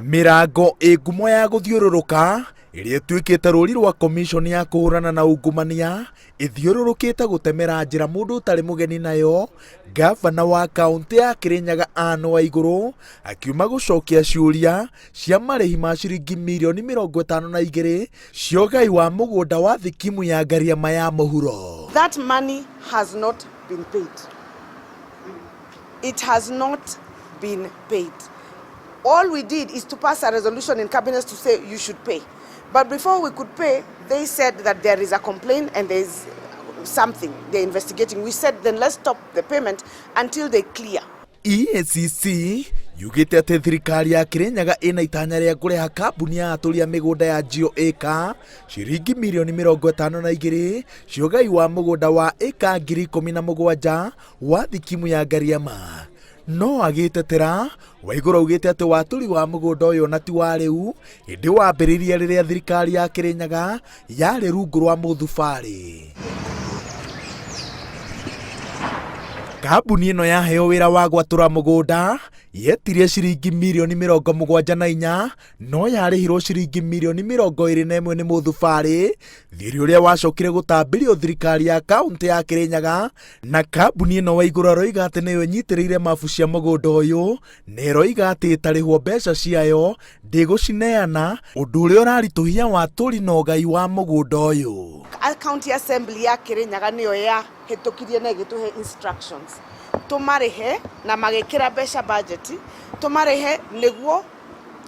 Mirango ĩngumo ya gũthiũrũrũka ĩrĩa ĩtuĩkĩte rũri rwa komishoni ya kũhũrana na ungumania ĩthiũrũrũkĩte gũtemera njĩra mũndũ ũtarĩ mũgeni nayo. Gavana wa kaunti ya Kirinyaga Anne Waiguru akiuma gũcokia ciũria cia marĩhi ma ciringi mirioni 52 cia ũgai wa mũgũnda wa thikimu ya Ngariama ya mũhuro. That money has not been paid. It has not been paid. All we did is to pass a resolution in cabinet to say you should pay. But before we could pay, they said that there is a complaint and there is something they're investigating. We said then let's stop the payment until they clear. EACC yugĩte atĩ thirikari ya Kirinyaga ĩna itanya rĩa kũrĩha kambuni ya atũria mĩgũnda ya guoya ciringi mirioni 52 cia ũgai wa mũgũnda wa ĩka 17,000 wa thikimu ya Ngariama. No agĩtetera, Waiguru augĩte atĩ watũri wa mũgũnda ũyũ na ti wa rĩu, ĩndĩ wambĩrĩria rĩrĩa thirikari ya Kirinyaga yarĩ rungu rwa mũthubarĩ. Kambuni ĩno yaheo wĩra wa gwatũra mũgũnda yetirie ciringi mirioni 74 no yarĩhirwo ciringi mirioni 21 nĩ mũthubarĩ, thirĩ ũrĩa wacokire gũtambĩrio thirikari ya kaunti ya Kirinyaga. Na kambuni ĩno Waiguru aroiga atĩ nĩyo ĩnyitĩrĩire mabu cia mũgũnda ũyũ, na ĩroiga atĩ ĩtarĩhwo mbeca ciayo ndĩgũcineana, ũndũ ũrĩa ũraritũhia watũri na ũgai wa mũgũnda ũyũ. County Assembly ya Kirinyaga nĩyo yahĩtũkirie na ĩgĩtũhe instructions tũmarĩhe na magĩkĩra mbeca budget, tũmarĩhe nĩguo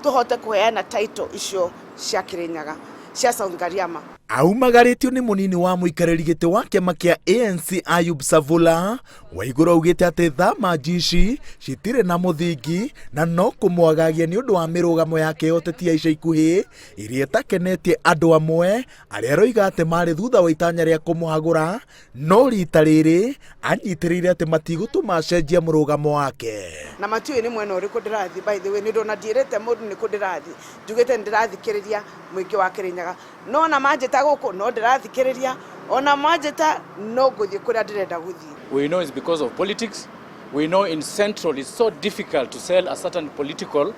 tũhote kũheana title icio cia Kirinyaga cia South Ngariama. Aumagarĩtio nĩ mũnini wa mũikarĩri gĩtĩ wa kĩama kĩa ANC Ayub Savula, Waiguru augĩte atĩ thama ici citirĩ na mũthingi na no kũmwagagia nĩ ũndũ wa mĩrũgamo yake ya ũteti ya ica ikuhĩ ĩrĩa ĩtakenetie andũ amwe arĩa aroiga atĩ marĩ thutha wa itanya rĩa kũmũhagũra, no rita rĩrĩ anyitĩrĩire atĩ matigũtũma acenjie mũrũgamo wake. Na matiũĩ nĩ mwena ũrĩkũ ndĩrathiĩ. By the way, nĩ ndona ndiĩrĩte mũndũ nĩkũ ndĩrathiĩ, njugĩte ndĩrathikĩrĩria mũingĩ wa Kirinyaga, no na manjĩta gũkũ no ndĩrathikĩrĩria, ona manjĩta no gũthiĩ kũrĩa ndĩrenda gũthiĩ. We know it's because of politics. We know in Central it's so difficult to sell a certain political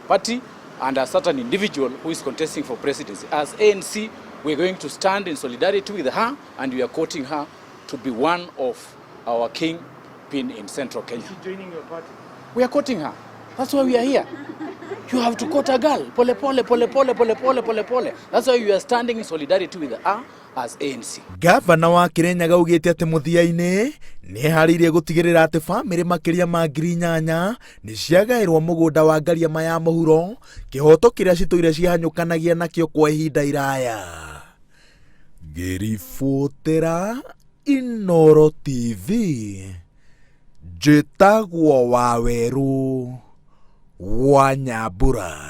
party and a certain individual who is contesting for presidency. As ANC, we're going to stand in solidarity with her and we are quoting her to be one of our kingpin in Central Kenya. Is she joining your party? We are quoting her. That's why we are here. You have to quote a girl. Pole pole pole pole pole pole pole pole. That's why you are standing in solidarity with her as ANC. Gavana wa Kirinyaga augĩte atĩ mũthia-inĩ nĩ harĩirie gũtigĩrĩra atĩ bamĩrĩ makĩria ma 8,000 nĩ ciagaĩrwo mũgũnda wa Ngariama ya mũhuro, kĩhoto kĩrĩa citũire cihanyũkanagia nakĩo kwa ihinda iraya. Ngĩribotera Inooro TV, njĩtagwo Waweru wa Nyambura.